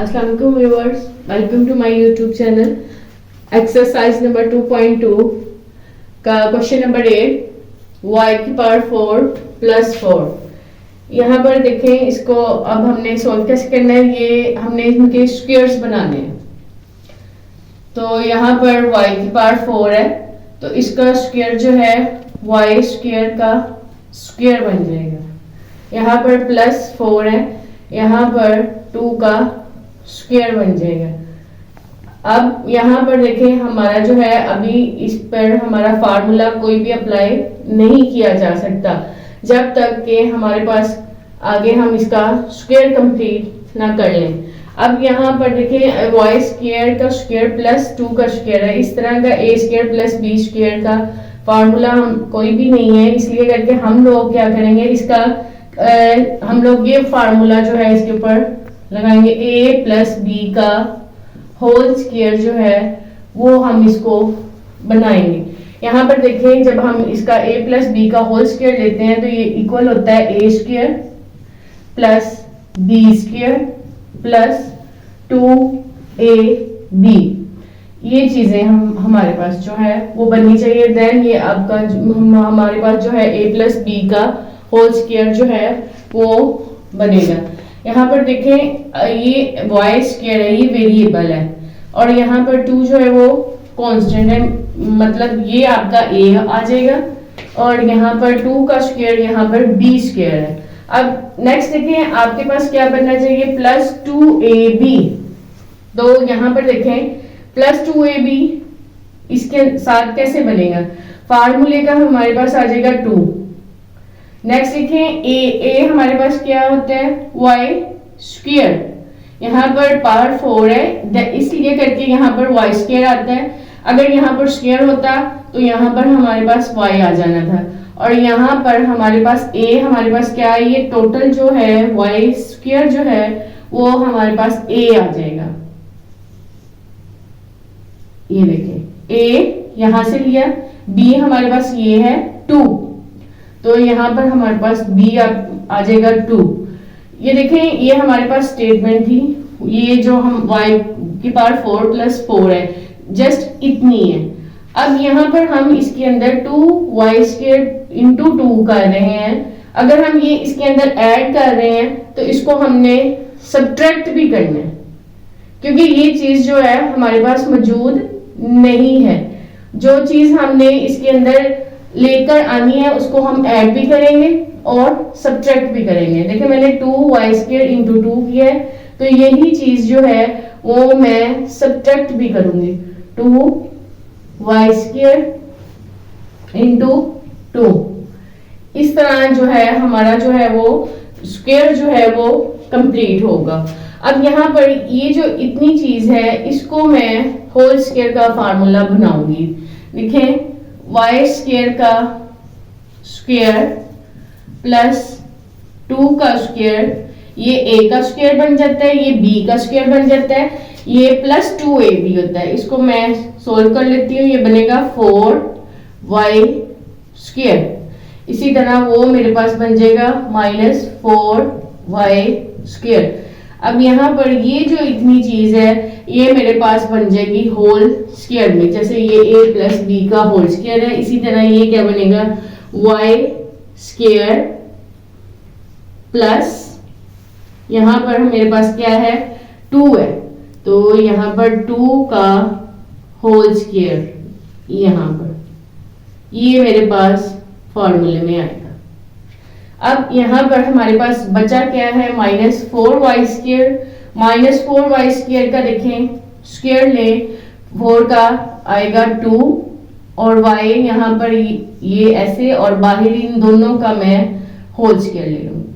अस्सलाम वालेकुम viewers, welcome to my YouTube channel. Exercise number 2.2 का क्वेश्चन नंबर 8, y की पावर 4 प्लस 4। यहाँ पर देखें, इसको अब हमने सॉल्व कैसे करना है। ये हमने इनके स्क्वायर्स बनाने हैं। तो यहाँ पर y की पावर 4 है, तो इसका स्क्वायर जो है y स्क्वायर का स्क्वायर बन जाएगा। यहाँ पर प्लस 4 है, यहाँ पर 2 का स्क्वायर बन जाएगा। अब यहाँ पर देखें, हमारा जो है अभी इस पर हमारा फार्मूला कोई भी अप्लाई नहीं किया जा सकता जब तक कि हमारे पास आगे हम इसका स्क्वायर कंप्लीट ना कर लें। अब यहाँ पर देखें, y स्क्वायर का स्क्वायर प्लस 2 का स्क्वायर है। इस तरह का a square plus b square का फार्मूला हम कोई भी नहीं है, इसलिए करके हम लोग क्या करेंगे, इसका हम लोग ये फार्मूला जो है इसके ऊपर लगाएंगे। a प्लस बी का होल स्क्वायर जो है वो हम इसको बनाएंगे। यहाँ पर देखें, जब हम इसका a प्लस बी का होल स्क्वायर लेते हैं तो ये इक्वल होता है a square plus B square plus 2ab। ये चीजें हमारे पास जो है वो बननी चाहिए। देन ये आपका हमारे पास जो है a प्लस बी का होल स्क्वायर जो है वो बनेगा। यहाँ पर देखें, ये y स्क्वायर है, ये वेरिएबल है, और यहाँ पर 2 जो है वो कांस्टेंट है, मतलब ये आपका a आ जाएगा, और यहाँ पर 2 का स्क्वायर यहाँ पर b स्क्वायर है। अब नेक्स्ट देखें, आपके पास क्या बनना चाहिए, प्लस 2ab। तो यहाँ पर देखें, प्लस 2ab इसके साथ कैसे बनेगा, फार्मूले का हमारे पास आ जाएगा 2। नेक्स्ट देखें, a हमारे पास क्या होता है, y स्क्वायर। यहाँ पर पावर 4 है, इसलिए करके यहाँ पर y स्क्वायर आता है। अगर यहाँ पर स्क्वायर होता तो यहाँ पर हमारे पास y आ जाना था, और यहाँ पर हमारे पास a हमारे पास क्या है, ये टोटल जो है y स्क्वायर जो है वो हमारे पास a आ जाएगा। ये देखें, a यहाँ से लिया, b हमारे पास ये है 2, तो यहाँ पर हमारे पास b आ जाएगा 2। ये देखें, ये हमारे पास स्टेटमेंट थी, ये जो हम y की पावर 4 प्लस 4 है, जस्ट इतनी है। अब यहाँ पर हम इसके अंदर 2y स्क्वायर इंटू 2 कर रहे हैं। अगर हम ये इसके अंदर ऐड कर रहे हैं तो इसको हमने सब्ट्रैक्ट भी करना है, क्योंकि ये चीज जो है हमारे पास मौजूद नहीं है। जो चीज हमने इसके अंदर लेकर आनी है उसको हम ऐड भी करेंगे और सब्ट्रैक्ट भी करेंगे। देखिए, मैंने 2y स्क्वायर इंटू 2 किया है, तो यही चीज जो है वो मैं सब्ट्रैक्ट भी करूंगी। 2y स्क्वायर इंटू 2, इस तरह जो है हमारा जो है वो स्क्वायर जो है वो कंप्लीट होगा। अब यहाँ पर ये जो इतनी चीज है इसको मैं होल स्क्वायर का फार्मूला बनाऊंगी। देखें, y स्क्वायर का स्क्वायर प्लस 2 का स्क्वायर, ये a का स्क्वायर बन जाता है, ये b का स्क्वायर बन जाता है, ये प्लस 2ab होता है। इसको मैं सोल्व कर लेती हूँ, ये बनेगा 4y स्क्वायर। इसी तरह वो मेरे पास बन जाएगा माइनस 4y स्क्वायर। अब यहाँ पर ये जो इतनी चीज है ये मेरे पास बन जाएगी होल स्क्वायर में। जैसे ये a प्लस बी का होल स्क्वायर है, इसी तरह ये क्या बनेगा, y स्क्वायर प्लस यहाँ पर मेरे पास क्या है 2 है, तो यहाँ पर 2 का होल स्क्वायर, यहाँ पर ये मेरे पास फॉर्मूले में आएगा। अब यहाँ पर हमारे पास बचा क्या है, minus 4y square. Minus 4y square का देखें स्क्वायर ले, 4 का आएगा 2, और y यहाँ पर ये ऐसे, और बाहर इन दोनों का मैं होल स्क्वायर ले लूंगी,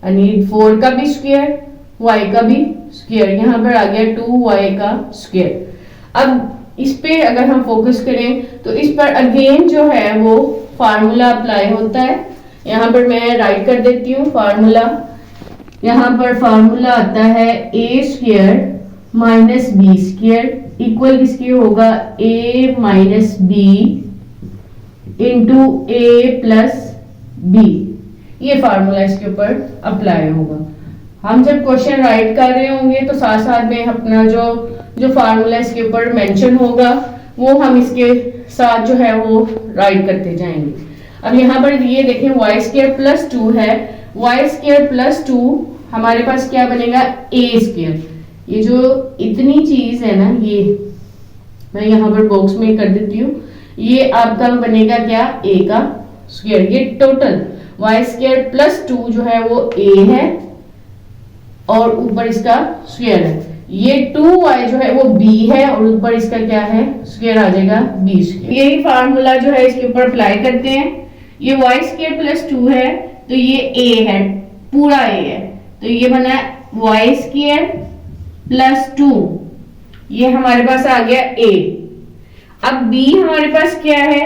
यानी 4 का भी स्क्वायर y का भी स्क्वायर, यहाँ पर आ गया 2y का स्क्वायर। अब इस पे अगर हम फोकस करें तो इस पर अगेन जो है वो फार्मूला अप्लाई होता है। यहाँ पर मैं राइट कर देती हूँ फार्मूला। यहाँ पर फार्मूला आता है a square minus B square equal किसके होगा, a minus B into a plus B. ये फार्मूला इसके ऊपर अप्लाई होगा। हम जब क्वेश्चन राइट कर रहे होंगे तो साथ साथ में अपना जो फार्मूला इसके ऊपर मेंशन होगा वो हम इसके साथ जो है वो राइट करते जाएंगे। अब यहाँ पर ये देखें वाई स्क्वायर प्लस 2 है, वाई स्क्वायर प्लस 2 हमारे पास क्या बनेगा ए स्क्वायर। ये जो इतनी चीज है ना, ये मैं यहाँ पर बॉक्स में कर देती हूँ, ये आपका बनेगा क्या ए का स्क्वायर। ये टोटल वाई स्क्वायर प्लस 2 जो है वो ए है और ऊपर इसका स्क्वायर है। ये 2y जो है वो b है और ऊपर इसका क्या है स्क्वायर आ जाएगा b स्क्वायर। यही फार्मूला जो है इसके ऊपर अप्लाई करते हैं। ये y स्क्वायर प्लस 2 है तो ये a है, पूरा a है, तो ये बना y स्क्वायर प्लस 2, ये हमारे पास आ गया a। अब b हमारे पास क्या है,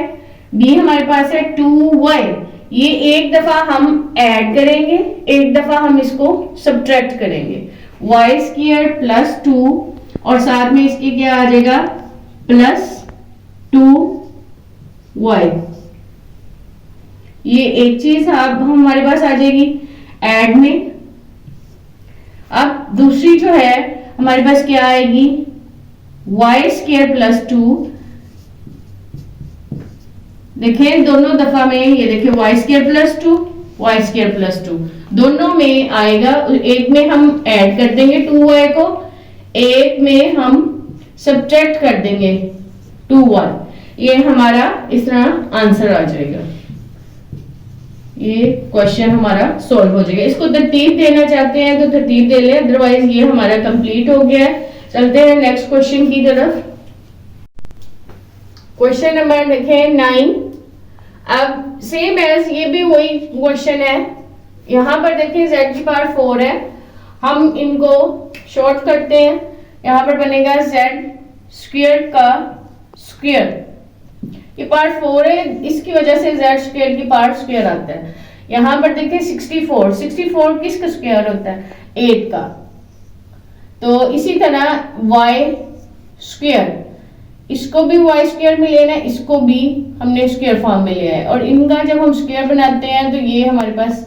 b हमारे पास है 2y। ये एक दफा हम ऐड करेंगे, एक दफा हम इसको सब्ट्रैक्ट करेंगे। वाई स्क्वायर प्लस 2 और साथ में इसके क्या आ जाएगा प्लस 2y। ये एक चीज अब हमारे पास आ जाएगी ऐड में। अब दूसरी जो है हमारे पास क्या आएगी वाई स्क्वायर प्लस 2। देखिए दोनों दफा में ये देखिए Y square plus 2, Y square plus 2 दोनों में आएगा। एक में हम ऐड कर देंगे 2y को, एक में हम सब्ट्रैक्ट कर देंगे 2y। ये हमारा इस तरह आंसर आ जाएगा। ये क्वेश्चन हमारा सॉल्व हो जाएगा। इसको तरतीब देना चाहते हैं तो तरतीब दे लें, अदरवाइज ये हमारा कंप्लीट हो गया है। चलते हैं नेक्स्ट क्वेश्चन की तरफ। क्वेश्चन नंबर देखें 9। अब सेम एज ये भी वही क्वेश्चन है। यहाँ पर देखिए z की पावर 4 है, हम इनको शॉर्ट करते हैं। यहाँ पर बनेगा z स्क्वायर का स्क्वायर, ये पावर 4 है इसकी वजह से z स्क्वायर की पावर स्क्वायर आता है। यहाँ पर देखिए 64 किसका स्क्वायर होता है 8 का। तो इसी तरह y स्क्वायर, इसको भी y स्क्वायर में लेना है, इसको भी हमने स्क्वायर फॉर्म में लिया है और इनका जब हम स्क्वायर बनाते हैं तो ये हमारे पास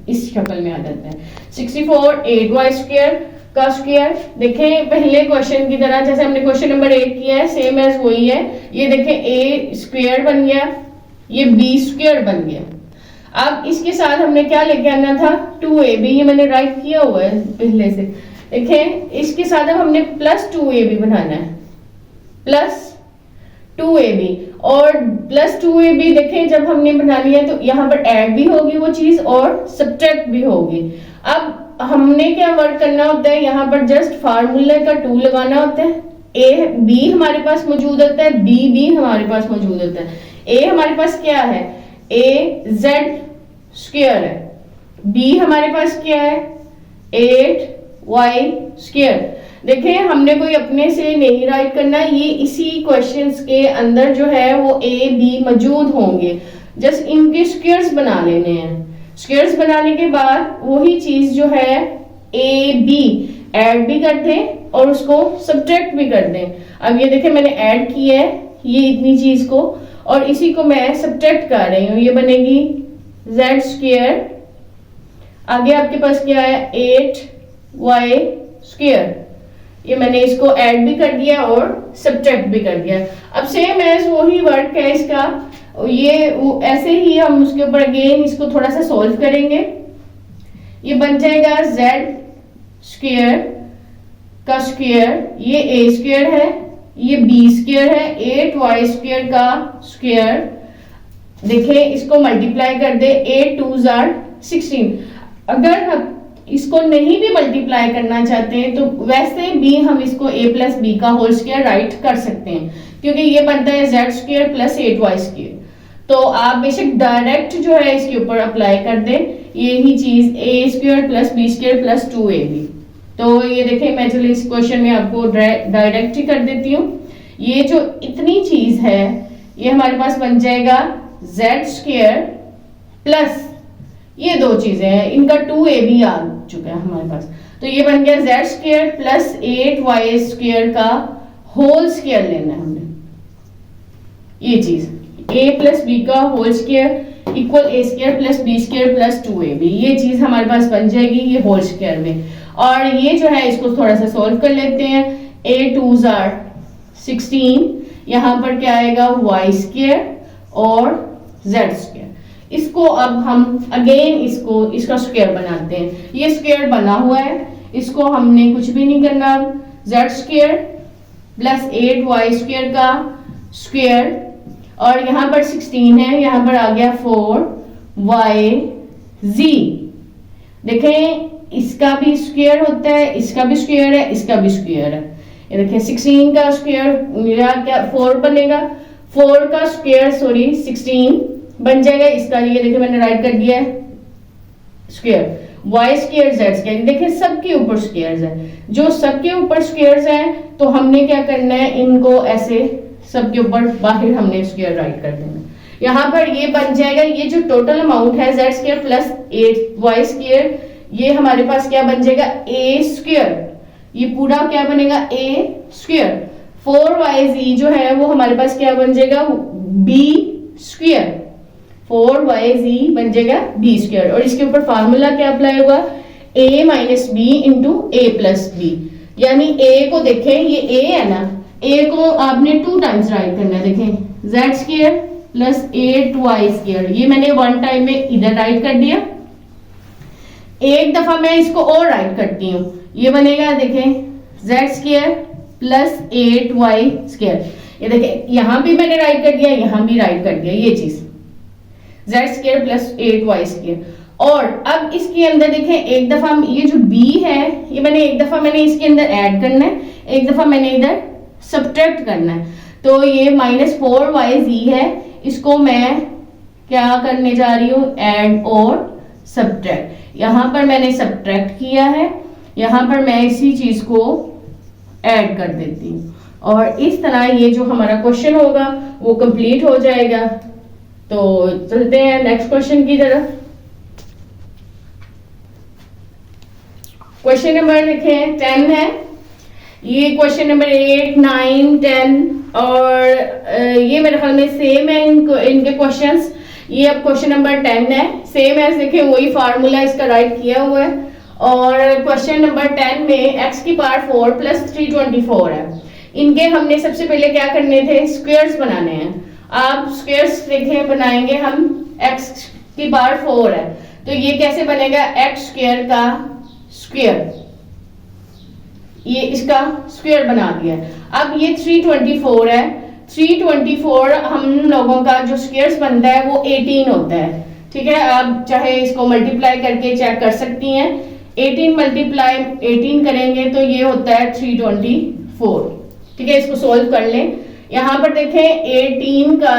इस शक्ल में आ जाता है 64 8y स्क्वायर का स्क्वायर। देखें पहले क्वेश्चन की तरह जैसे हमने क्वेश्चन नंबर 8 किया है सेम एज वही है। ये देखें a स्क्वायर बन गया, ये b स्क्वायर बन गया। अब इसके साथ हमने क्या लेके आना था 2ab, ये मैंने राइट किया हुआ है पहले से। देखें इसके साथ अब हमने प्लस 2ab बनाना है, प्लस 2ab और प्लस 2ab देखें जब हमने बनानी है तो यहाँ पर ऐड भी होगी वो चीज और सब्ट्रैक्ट भी होगी। अब हमने क्या वर्क करना होता है, यहाँ पर जस्ट फार्मूले का 2 लगाना होता है। a b हमारे पास मौजूद होता है, b हमारे पास मौजूद होता है। a हमारे पास क्या है a z स्क्वायर है, b हमारे पास क्या है 8y स्क्वायर। देखें हमने कोई अपने से नहीं राइट करना, ये इसी क्वेश्चंस के अंदर जो है वो a b मौजूद होंगे, जस्ट इनके स्क्वायर्स बना लेने हैं। स्क्वायर्स बनाने के बाद वही चीज जो है a b ऐड भी कर दें और उसको सब्ट्रैक्ट भी कर दें। अब ये देखें मैंने ऐड किया है ये इतनी चीज को और इसी को मैं सब्ट्रैक्ट कर रही हूँ, ये बनेगी z स्क्वायर। आगे आपके पास क्या है 8y स्क्वायर, ये मैंने इसको ऐड भी कर दिया और सब्ट्रैक्ट भी कर दिया। अब सेम एज वही वर्क है इसका, ये ऐसे ही हम उसके ऊपर अगेन इसको थोड़ा सा सॉल्व करेंगे। ये बन जाएगा z स्क्वायर का स्क्वायर, ये a स्क्वायर है, ये b स्क्वायर है, 8y स्क्वायर का स्क्वायर। देखें इसको मल्टीप्लाई कर दे 8 2s are 16। अगर हम इसको नहीं भी मल्टीप्लाई करना चाहते हैं तो वैसे भी हम इसको a प्लस बी का होल स्क्वायर राइट कर सकते हैं, क्योंकि ये बनता है z square plus 8y square. तो आप बेशक डायरेक्ट जो है इसके ऊपर अप्लाई कर दें यही चीज a square plus b square plus 2ab। तो ये देखें मैं चलिए इस क्वेश्चन में आपको डायरेक्ट ही कर देती हूँ। ये जो इतनी चीज है ये हमारे पास बन जाएगा z स्क्वायर प्लस ये दो चीजें हैं, इनका 2ab आ चुका है हमारे पास, तो ये बन गया z square plus 8y square का होल स्क्वायर लेना है हमने। ये चीज a प्लस b का होल स्क्वायर equal a square plus b square plus 2ab, ये चीज हमारे पास बन जाएगी ये होल स्क्वायर में। और ये जो है इसको थोड़ा सा सोल्व कर लेते हैं। a 2s are 16, यहाँ पर क्या आएगा y स्क्वायर और z स्क्वायर। इसको अब हम अगेन इसका स्क्वायर बनाते हैं। ये स्क्वायर बना हुआ है, इसको हमने कुछ भी नहीं करना। z square plus 8y square का स्क्वायर, और यहाँ पर 16 है, यहाँ पर आ गया 4yz। देखें इसका भी स्क्वायर होता है, इसका भी स्क्वायर है, इसका भी स्क्वायर है। ये देखें 16 का स्क्वायर मेरा क्या 4 बनेगा, 4 का स्क्वायर 16 बन जाएगा इसका। ये देखिए मैंने राइट कर दिया है square, y square z square. देखिए सबके ऊपर स्क्वायर्स है, जो सबके ऊपर स्क्वायर्स हैं तो हमने क्या करना है, इनको ऐसे सबके ऊपर बाहर हमने स्क्वायर राइट कर देना। यहाँ पर ये बन जाएगा, ये जो टोटल अमाउंट है z square plus 8y square, ये हमारे पास क्या बन जाएगा a स्क्वायर। ये पूरा क्या बनेगा a स्क्वायर। 4yz जो है वो हमारे पास क्या बन जाएगा b स्क्वायर। 4yz बन जाएगा b स्क्वायर, और इसके ऊपर फार्मूला क्या अप्लाई होगा, a minus B into a plus B. यानी a को देखें, ये a है ना, a को आपने 2 टाइम्स राइट करना है। देखें z square plus 8y square, ये मैंने 1 टाइम में इधर राइट कर दिया। एक दफा मैं इसको और राइट करती हूँ, ये बनेगा देखें z square plus 8y square. ये देखें यहाँ भी मैंने राइट कर दिया, यहाँ भी राइट कर दिया, ये चीज z square plus 8y square. और अब इसके अंदर देखें एक दफा ये जो b है, ये मैंने एक दफा मैंने इसके अंदर ऐड करना है, एक दफा मैंने इधर सब्ट्रैक्ट करना है। तो ये माइनस 4yz है, इसको मैं क्या करने जा रही हूँ, ऐड और सब्ट्रैक्ट। यहाँ पर मैंने सब्ट्रैक्ट किया है, यहाँ पर मैं इसी चीज को ऐड कर देती हूँ, और इस तरह ये जो हमारा क्वेश्चन होगा वो कंप्लीट हो जाएगा। तो चलते हैं नेक्स्ट क्वेश्चन की तरफ। क्वेश्चन नंबर देखें 10 है। ये क्वेश्चन नंबर 8, 9, 10 और ये मेरे ख्याल में सेम है इनके क्वेश्चंस। ये अब क्वेश्चन नंबर 10 है, सेम है, देखें वही फार्मूला इसका राइट किया हुआ है। और क्वेश्चन नंबर 10 में x की पावर 4 प्लस 324 है। इनके हमने सबसे पहले क्या करने थे, स्क्वायर्स बनाने हैं। आप स्क्वायर्स देखें बनाएंगे हम, x की पावर 4 है तो ये कैसे बनेगा, x स्क्वायर का स्क्वायर, ये इसका स्क्वायर बना दिया। अब ये 324 है, 324 हम लोगों का जो स्क्वायर्स बनता है वो 18 होता है। ठीक है, आप चाहे इसको मल्टीप्लाई करके चेक कर सकती हैं। 18 मल्टीप्लाई 18 करेंगे तो ये होता है 324। ठीक है, इसको सोल्व कर लें। यहाँ पर देखें 18 का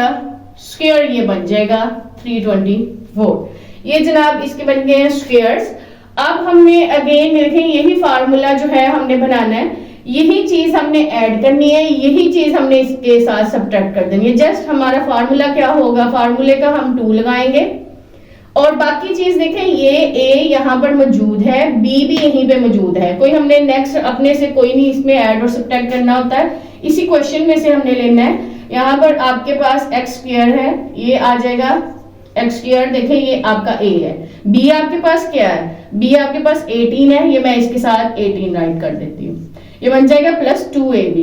स्क्वायर ये बन जाएगा 324। ये जनाब इसके बन गए हैं स्क्वायर्स। अब हमने अगेन देखें यही फार्मूला जो है हमने बनाना है, यही चीज हमने ऐड करनी है, यही चीज हमने इसके साथ सब्ट्रैक्ट कर देनी है। जस्ट हमारा फार्मूला क्या होगा, फार्मूले का हम 2 लगाएंगे और बाकी चीज देखें ये a यहाँ पर मौजूद है, b भी यहीं पे मौजूद है। कोई हमने नेक्स्ट अपने से कोई नहीं इसमें ऐड और सब्ट्रैक्ट करना होता है, इसी क्वेश्चन में से हमने लेना है। यहाँ पर आपके पास x स्क्वायर है, ये आ जाएगा x स्क्वायर। देखें ये आपका a है, b आपके पास क्या है, b आपके पास 18 है, ये मैं इसके साथ 18 राइट कर देती हूँ। ये बन जाएगा प्लस 2ab।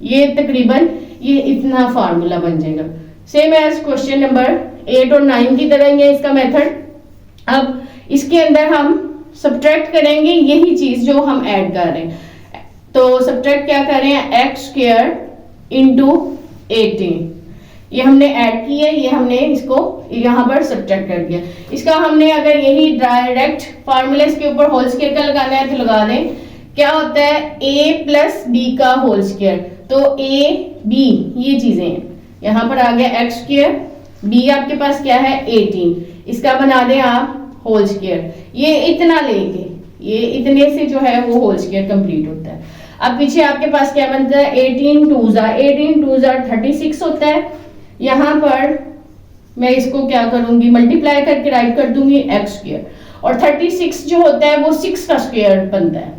ये तकरीबन ये इतना फार्मूला बन जाएगा। सेम एज क्वेश्चन नंबर 8 और 9 की तरह ही है इसका मेथड। अब इसके अंदर हम सब्ट्रैक्ट करेंगे यही चीज जो हम ऐड कर रहे हैं। तो सब्ट्रैक्ट क्या कर रहे हैं, x स्क्वायर इंटू 18, ये हमने ऐड की है, ये हमने इसको यहाँ पर सब्ट्रैक्ट कर दिया। इसका हमने अगर यही डायरेक्ट फार्मूला इसके ऊपर होल स्क्वायर का लगाना है तो लगा दें। क्या होता है a प्लस बी का होल स्क्वायर, तो a b ये चीजें हैं। यहाँ पर आ गया x स्क्वायर, b आपके पास क्या है 18, इसका बना दें आप होल स्क्वायर। ये इतना लेके ये इतने से जो है वो होल स्क्वायर कंप्लीट होता है। अब पीछे आपके पास क्या बनता है, 18 2 36 होता है। यहाँ पर मैं इसको क्या करूंगी, मल्टीप्लाई करके राइट कर दूंगी x स्क्वायर, और 36 जो होता है वो 6 का स्क्वायर बनता है।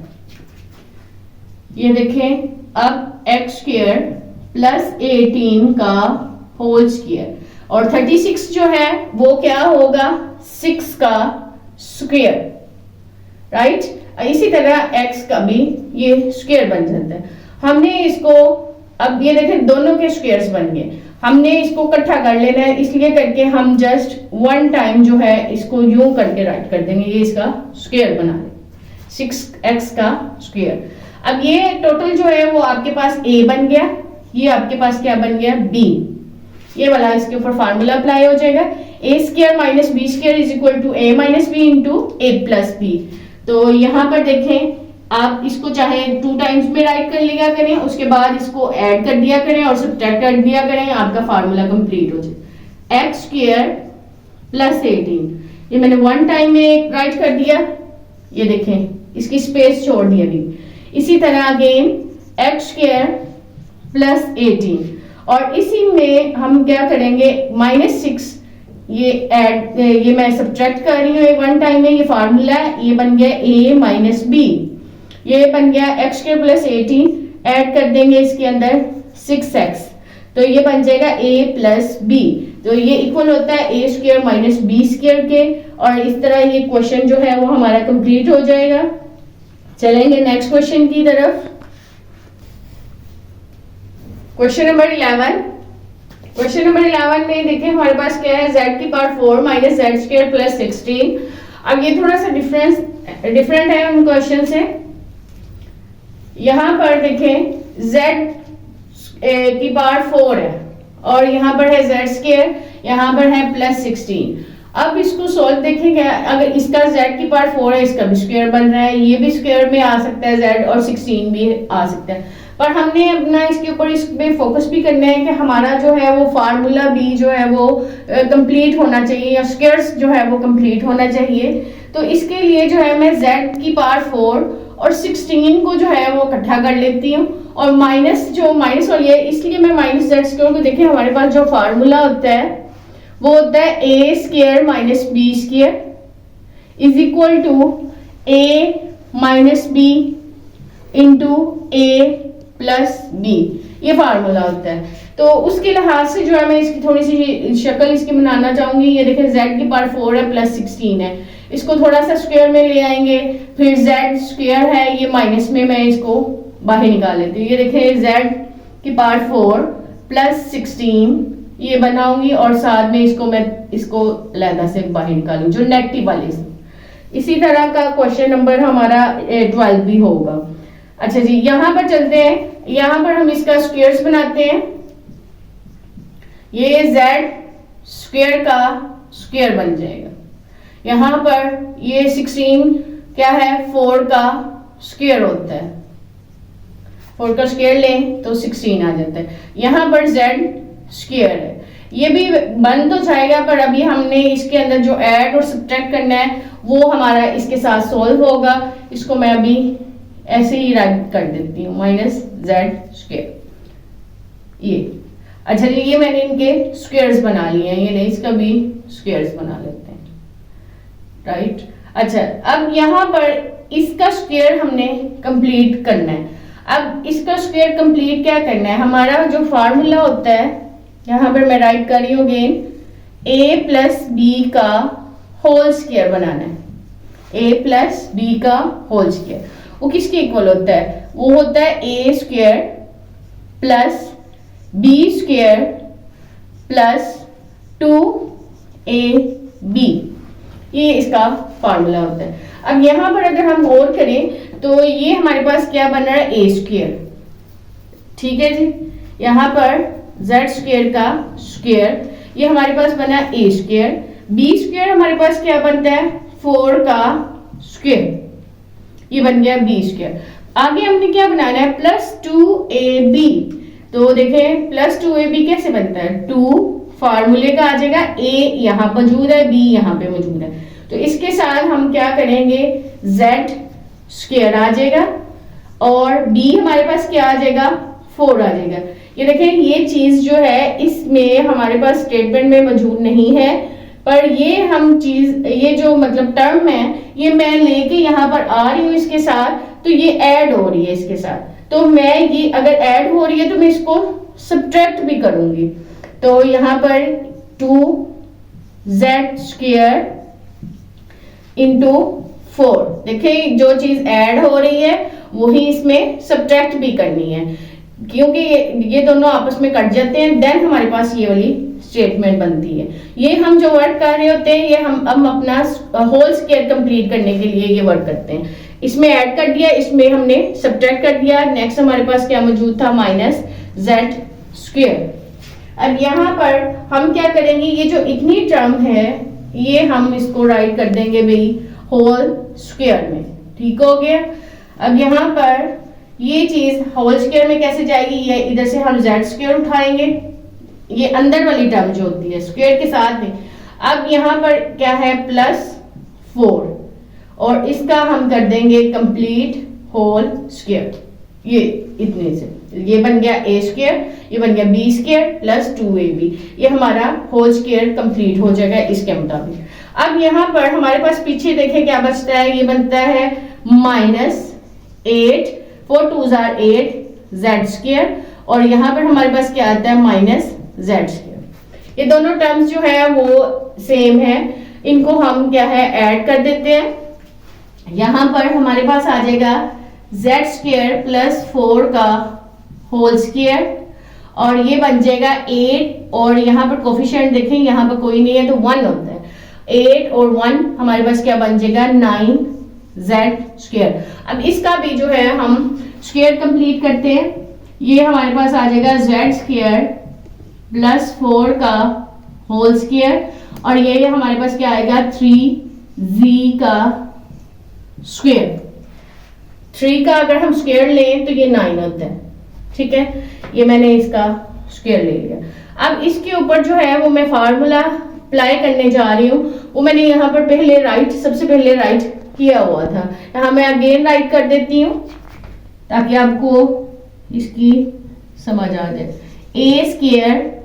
ये देखें अब x स्क्वायर प्लस 18 का होल स्क्वायर, और 36 जो है वो क्या होगा 6 का स्क्वायर, राइट। इसी तरह x का भी ये स्क्वायर बन जाता है। हमने इसको, अब ये देखें दोनों के स्क्वायर्स बन गए, हमने इसको इकट्ठा कर लेना है, इसलिए करके हम जस्ट वन टाइम जो है इसको यूं करके राइट कर देंगे, ये इसका स्क्वायर बना लें 6x का स्क्वायर। अब ये टोटल जो है वो आपके पास a बन गया, ये आपके पास क्या बन गया b, ये वाला इसके ऊपर फार्मूला अप्लाई हो जाएगा, a square minus b square is equal to a minus B into a plus B. तो यहाँ पर देखें आप इसको चाहे 2 टाइम्स में राइट कर लिया करें, उसके बाद इसको ऐड कर दिया करें और सब्ट्रैक्ट कर दिया करें, आपका फार्मूला कंप्लीट हो जाए। एक्स स्क्वायर प्लस 18, ये मैंने 1 टाइम में राइट कर दिया, ये देखें इसकी स्पेस छोड़ दी अभी। इसी तरह अगेन एक्स स्क्वायर प्लस 18 और इसी में हम क्या करेंगे -6, ये ऐड, ये मैं सब्ट्रैक्ट कर रही हूँ 1 टाइम में, ये फार्मूला है, ये बन गया a माइनस बी, ये बन गया एक्स स्क्वायर प्लस 18, ऐड कर देंगे इसके अंदर 6x, तो ये बन जाएगा a प्लस बी। तो ये इक्वल होता है a square minus B square के, और इस तरह ये क्वेश्चन जो है वो हमारा कंप्लीट हो जाएगा। चलेंगे नेक्स्ट क्वेश्चन की तरफ। Question number 11। क्वेश्चन नंबर 11 में देखिए हमारे पास क्या है, z की power 4 minus Z square plus 16। अब ये थोड़ा सा डिफरेंट है उन क्वेश्चन से। यहाँ पर देखें z की पावर 4 है और यहाँ पर है z स्क्वायर, यहाँ पर है प्लस 16। अब इसको सोल्व देखेंगे, अगर इसका z की पावर 4 है, इसका भी स्क्वायर बन रहा है, ये भी स्क्वायर में आ सकता है z, और 16 भी आ सकता है, पर हमने अपना इसके ऊपर इस पे फोकस भी करना है कि हमारा जो है वो फार्मूला बी जो है वो कंप्लीट होना चाहिए, या स्क्वायर्स जो है वो कंप्लीट होना चाहिए। तो इसके लिए जो है मैं z की पावर 4 और 16 को जो है वो इकट्ठा कर लेती हूँ, और माइनस वाली है इसलिए मैं माइनस जेड स्क्वायर को, देखिए हमारे पास जो फार्मूला होता है वो होता है a square minus B square is equal to a minus B into a plus B, ये फार्मूला होता है। तो उसके लिहाज से जो है मैं इसकी थोड़ी सी शक्ल इसकी बनाना चाहूंगी। ये देखें z की पावर 4 है प्लस 16 है, इसको थोड़ा सा स्क्वायर में ले आएंगे, फिर z स्क्वायर है, ये माइनस में मैं इसको बाहर निकाल लेती हूँ। ये देखें z की पावर 4 प्लस 16 ये बनाऊंगी, और साथ में इसको मैं इसको अलग से बाहर निकालूंगी जो नेगेटिव वाले से। इसी तरह का क्वेश्चन नंबर हमारा 12 भी होगा। अच्छा जी, यहाँ पर चलते हैं, यहाँ पर हम इसका स्क्वायर्स बनाते हैं। ये z स्क्वायर का स्क्वायर बन जाएगा, यहाँ पर ये 16 क्या है, 4 का स्क्वायर होता है, 4 का स्क्वायर लें तो 16 आ जाता है। यहाँ पर z स्क्वायर है, ये भी बन तो जाएगा, पर अभी हमने इसके अंदर जो ऐड और सब्ट्रैक्ट करना है वो हमारा इसके साथ सोल्व होगा। इसको मैं अभी ऐसे ही राइट कर देती हूँ, माइनस जेड स्क्वायर ये। अच्छा जी, ये मैंने इनके स्क्वायर्स बना लिए हैं, ये नहीं इसका भी स्क्वायर्स बना लेते हैं, राइट। अच्छा, अब यहाँ पर इसका स्क्वायर हमने कंप्लीट करना है। अब इसका स्क्वायर कंप्लीट क्या करना है, हमारा जो फार्मूला होता है, यहाँ पर मैं राइट कर रही हूँ अगेन, a प्लस बी का होल स्क्वायर बनाना है, a प्लस बी का होल स्क्वायर। वो किसके इक्वल होता है, वो होता है a square plus b square plus 2ab, ये इसका फार्मूला होता है। अब यहाँ पर अगर हम गौर करें तो ये हमारे पास क्या बन रहा है, a स्क्वायर, ठीक है जी। यहाँ पर z स्क्वायर का स्क्वायर, ये हमारे पास बना a स्क्वायर, b स्क्वायर हमारे पास क्या बनता है, 4 का स्क्वायर, ये बन गया b स्क्वायर। आगे हमने क्या बनाना है, प्लस 2ab। तो देखें प्लस 2ab कैसे बनता है, 2 फार्मूले का आ जाएगा, a यहाँ मौजूद है, b यहाँ पे मौजूद है, तो इसके साथ हम क्या करेंगे, z स्क्वायर आ जाएगा, और b हमारे पास क्या आ जाएगा, 4 आ जाएगा। ये देखें ये चीज जो है इसमें हमारे पास स्टेटमेंट में मौजूद नहीं है, पर ये हम चीज, ये जो मतलब टर्म है ये मैं लेके यहाँ पर आ रही हूँ इसके साथ, तो ये ऐड हो रही है इसके साथ, तो मैं ये अगर ऐड हो रही है तो मैं इसको सब्ट्रैक्ट भी करूंगी। तो यहाँ पर 2z स्क्वायर इंटू 4। देखिए जो चीज ऐड हो रही है वही इसमें सब्ट्रैक्ट भी करनी है, क्योंकि ये दोनों आपस में कट जाते हैं, देन हमारे पास ये वाली स्टेटमेंट बनती है। ये हम जो वर्क कर रहे होते हैं, ये हम अपना होल स्क्वायर कंप्लीट करने के लिए ये वर्क करते हैं। इसमें ऐड कर दिया, इसमें हमने सब्ट्रैक्ट कर दिया। नेक्स्ट हमारे पास क्या मौजूद था, माइनस जेड स्क्वायर। अब यहाँ पर हम क्या करेंगे, ये जो इतनी टर्म है ये हम इसको राइट कर देंगे भाई होल स्क्वायर में। ठीक हो गया। अब यहाँ पर ये चीज होल स्क्वायर में कैसे जाएगी, ये इधर से हम जेड स्क्वायर उठाएंगे, ये अंदर वाली टर्म जो होती है स्क्वायर के साथ में। अब यहाँ पर क्या है, +4, और इसका हम कर देंगे कंप्लीट होल स्क्वायर। ये इतने से ये बन गया a स्क्वायर, ये बन गया b स्क्वायर प्लस 2ab। ये हमारा होल स्क्वायर कंप्लीट हो जाएगा इसके मुताबिक। अब यहाँ पर हमारे पास पीछे देखें क्या बचता है, ये बनता है -8, 4 2s are 8 z स्क्वायर, और यहाँ पर हमारे पास क्या आता है -z स्क्वायर। ये दोनों टर्म्स जो है वो सेम है, इनको हम क्या है ऐड कर देते हैं। यहाँ पर हमारे पास आ जाएगा z स्क्वायर प्लस 4 का होल स्क्वायर, और ये बन जाएगा 8, और यहाँ पर कोफिशिएंट देखें यहाँ पर कोई नहीं है तो 1 होता है। 8 और 1 हमारे पास क्या बन जाएगा, 9z स्क्वायर। अब इसका भी जो है हम स्क्वायर कंप्लीट करते हैं। ये हमारे पास आ जाएगा z स्क्वायर प्लस 4 का होल स्क्वायर, और ये हमारे पास क्या आएगा 3z का स्क्वायर। 3 का अगर हम स्क्वायर लें तो ये 9 होता है। ठीक है, ये मैंने इसका स्क्वायर ले लिया। अब इसके ऊपर जो है वो मैं फार्मूला अप्लाई करने जा रही हूँ, वो मैंने यहाँ पर सबसे पहले राइट किया हुआ था। यहाँ मैं अगेन राइट कर देती हूँ ताकि आपको इसकी समझ आ जाए। a square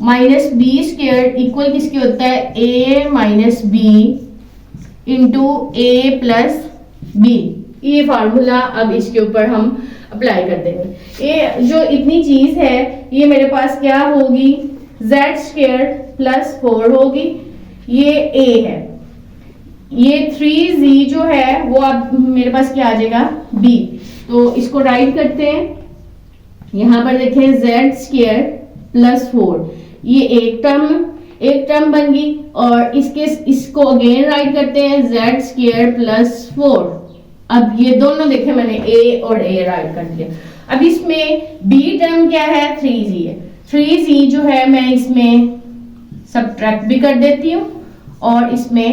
minus B square equal किसके होता है, a minus B into a plus B. ये फार्मूला अब इसके ऊपर हम अप्लाई कर देंगे। ये जो इतनी चीज है ये मेरे पास क्या होगी, z स्क्वायर प्लस 4 होगी, ये a है। ये 3z जो है वो अब मेरे पास क्या आ जाएगा, b। तो इसको राइट करते हैं। यहाँ पर देखें z स्क्वायर प्लस 4, ये एक टर्म बन गई, और इसको अगेन राइट करते हैं z स्क्वायर प्लस 4। अब ये दोनों देखें मैंने a और a राइट कर दिया। अब इसमें b टर्म क्या है, 3z है। 3z जो है मैं इसमें सब्ट्रैक्ट भी कर देती हूँ और इसमें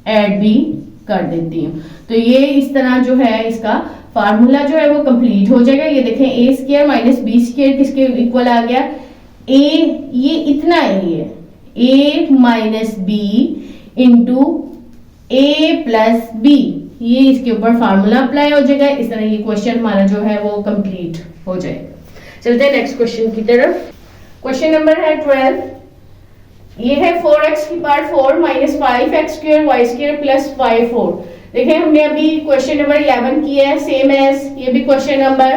ऐड भी कर देती हूँ। तो ये इस तरह जो है इसका फार्मूला जो है वो कंप्लीट हो जाएगा। ये देखें a square minus B square किसके इक्वल आ गया, a, ये इतना ही है, a minus B into a plus B. ये इसके ऊपर फार्मूला अप्लाई हो जाएगा। इस तरह ये क्वेश्चन हमारा जो है वो कंप्लीट हो जाएगा। चलते हैं नेक्स्ट क्वेश्चन की तरफ। क्वेश्चन नंबर है 12। ये है 4x की power 4 minus 5x square Y square plus 5 4। देखिए हमने अभी क्वेश्चन नंबर 11 किया है, सेम एज ये भी क्वेश्चन नंबर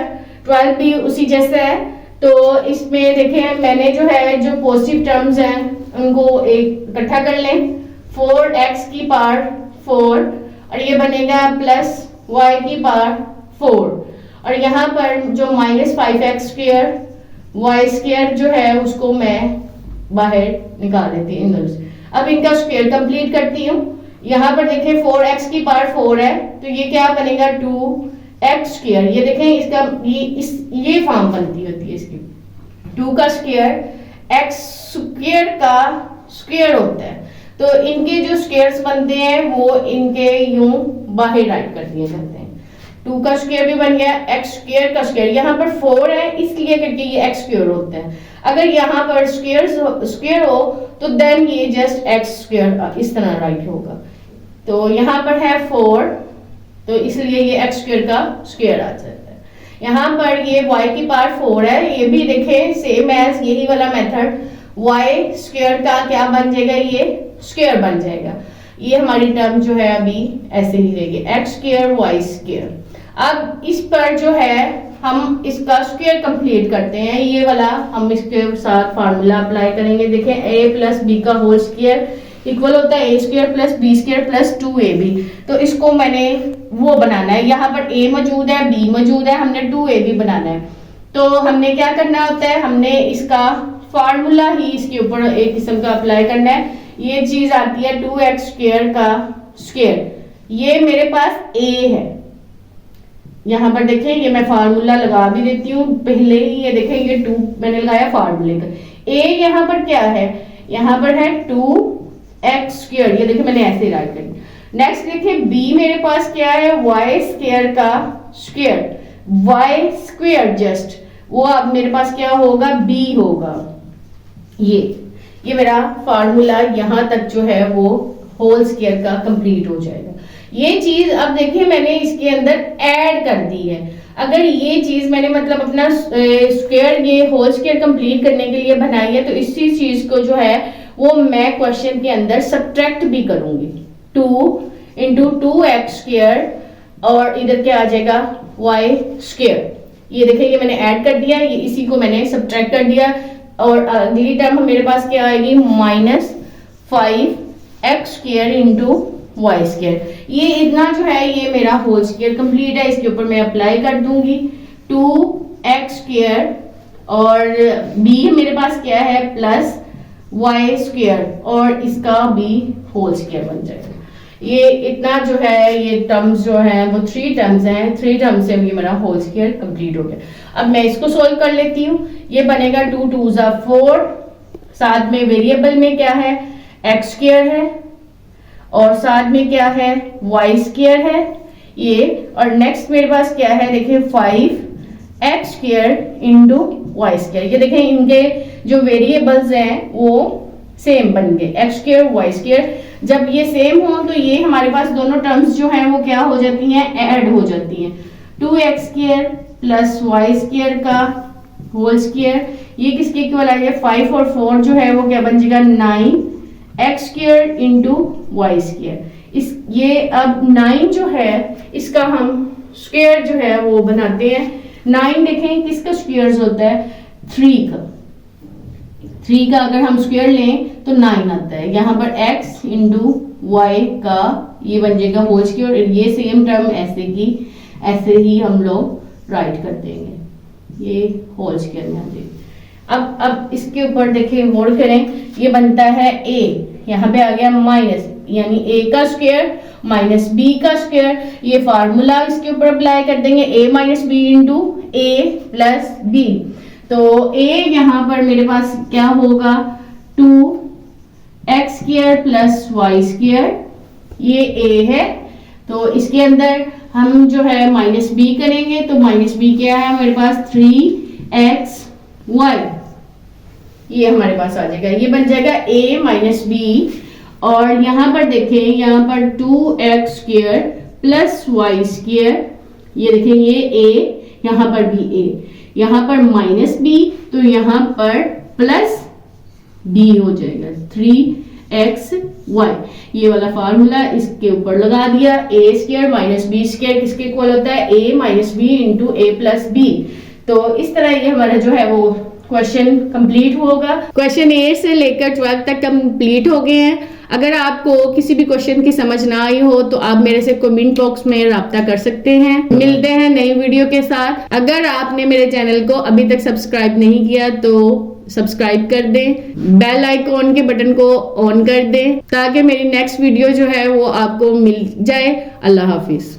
12 भी उसी जैसा है। तो इसमें देखें मैंने जो है जो पॉजिटिव टर्म्स हैं उनको एक इकट्ठा कर लें। 4x की पावर 4 और ये बनेगा प्लस y की पावर 4, और यहाँ पर जो minus 5x square Y square जो है उसको मैं बाहर निकाल देती हूँ इन दोनों से। अब इनका स्क्वायर कंप्लीट करती हूँ। यहाँ पर देखें 4x की पावर 4 है तो ये क्या बनेगा 2x स्क्वायर। ये देखें इसका ये फॉर्म बनती होती है इसकी। 2 का स्क्वायर x स्क्वायर का स्क्वायर होता है, तो इनके जो स्क्वायर्स बनते हैं वो इनके यूं बाहर राइट कर दिए जाते हैं। 2 का स्क्वायर भी बन गया, x स्क्वायर का स्क्वायर। यहाँ पर 4 है इसलिए करके ये x स्क्वायर होता है। अगर यहाँ पर स्क्वायर हो तो देन ये जस्ट x स्क्वायर इस तरह राइट होगा। तो यहाँ पर है 4 तो इसलिए ये x स्क्वायर का स्क्वायर आ जाता है। यहाँ पर ये y की पावर 4 है, ये भी देखें सेम एज यही वाला मेथड। y स्क्वायर का क्या बन जाएगा, ये स्क्वायर बन जाएगा। ये हमारी टर्म जो है अभी ऐसे ही रहेगी, x स्क्वायर वाई स्क्वायर। अब इस पर जो है हम इसका स्क्वायर कंप्लीट करते हैं। ये वाला हम इसके साथ फार्मूला अप्लाई करेंगे। देखें a प्लस बी का होल स्क्वायर, इक्वल होता है a² plus b² plus 2ab। तो इसको मैंने वो बनाना है, यहाँ पर a मौजूद है, b मौजूद है, हमने 2ab बनाना है। तो हमने क्या करना होता है, हमने इसका फार्मूला ही इसके ऊपर एक किस्म का अप्लाई करना है। ये चीज आती है 2x² का स्क्वायर, ये मेरे पास a है। यहाँ पर देखें, ये मैं फार्मूला लगा भी देती हूँ पहले ही, ये देखें ये 2 मैंने लगाया फार्मूले का। a यहाँ पर क्या है, यहाँ पर है 2x², ये देखिए मैंने ऐसे राइट कर। नेक्स्ट देखिए b मेरे पास क्या है, y² का स्क्वायर, y² जस्ट वो अब मेरे पास क्या होगा, b होगा। ये मेरा फार्मूला यहाँ तक जो है वो होल स्क्वायर का कंप्लीट हो जाएगा। ये चीज अब देखिए मैंने इसके अंदर ऐड कर दी है। अगर ये चीज मैंने मतलब अपना स्क्वायर, ये होल स्क्वायर कंप्लीट करने के लिए बनाई है, तो इसी चीज को जो है वो मैं क्वेश्चन के अंदर सब्ट्रैक्ट भी करूंगी। 2 × 2x² और इधर क्या आ जाएगा, y²। ये देखिए ये मैंने ऐड कर दिया, ये इसी को मैंने सब्ट्रैक्ट कर दिया। और अगली टर्म मेरे पास क्या आएगी, -5x² × y²। ये इतना जो है ये मेरा होल स्क्वायर कंप्लीट है। इसके ऊपर मैं अप्लाई कर दूंगी 2x² और b मेरे पास क्या है प्लस y² और इसका b होल स्क्वायर बन जाएगा। ये इतना जो है ये टर्म्स जो है वो 3 टर्म्स हैं, 3 टर्म्स से ये मेरा होल स्क्वायर कंप्लीट हो गया। अब मैं इसको सोल्व कर लेती हूँ। ये बनेगा 2 × 2 = 4, साथ में वेरिएबल में क्या है, x² है और साथ में क्या है, y² है ये। और नेक्स्ट मेरे पास क्या है, देखिए 5x² × y²। ये देखें इनके जो वेरिएबल्स हैं वो सेम बन गए, x² y²। जब ये सेम हो तो ये हमारे पास दोनों टर्म्स जो हैं वो क्या हो जाती हैं, ऐड हो जाती हैं। 2x² प्लस y² का होल स्क्वायर, ये किसके इक्वल आ गया, 5 और 4 जो है वो क्या बन जाएगा, 9x² × y²। इस ये अब 9 जो है इसका हम स्क्वायर जो है वो बनाते हैं। 9 देखें किसका स्क्वायर होता है, 3 का। 3 का अगर हम स्क्वायर लें तो 9 आता है। यहाँ पर x × y का ये बन जाएगा होल स्क्वायर और ये सेम टर्म ऐसे ही हम लोग राइट कर देंगे, ये होल स्क्वायर में आ जाएगा। अब इसके ऊपर देखिए मोड़ करें, ये बनता है a, यहाँ पे आ गया माइनस, यानी a का स्क्वायर माइनस b का स्क्वायर। ये फार्मूला इसके ऊपर अप्लाई कर देंगे, a - b × a प्लस b। तो a यहाँ पर मेरे पास क्या होगा, 2x² प्लस y², ये a है। तो इसके अंदर हम जो है -b करेंगे, तो -b क्या है मेरे पास, 3xy, ये हमारे पास आ जाएगा। ये बन जाएगा a - b। और यहाँ पर देखें, यहाँ पर 2x² प्लस y², ये देखें ये a, यहाँ पर भी a, यहाँ पर -b तो यहाँ पर प्लस b हो जाएगा, 3xy। ये वाला फार्मूला इसके ऊपर लगा दिया। a² - b² किसके इक्वल होता है, a - b × a प्लस b। तो इस तरह ये हमारा जो है वो क्वेश्चन कंप्लीट होगा। क्वेश्चन 8 से लेकर 12 तक कंप्लीट हो गए हैं। अगर आपको किसी भी क्वेश्चन की समझ ना आई हो तो आप मेरे से कमेंट बॉक्स में राब्ता कर सकते हैं। मिलते हैं नई वीडियो के साथ। अगर आपने मेरे चैनल को अभी तक सब्सक्राइब नहीं किया तो सब्सक्राइब कर दें, बेल आइकॉन के बटन को ऑन कर दें ताकि मेरी नेक्स्ट वीडियो जो है वो आपको मिल जाए। अल्लाह हाफिज।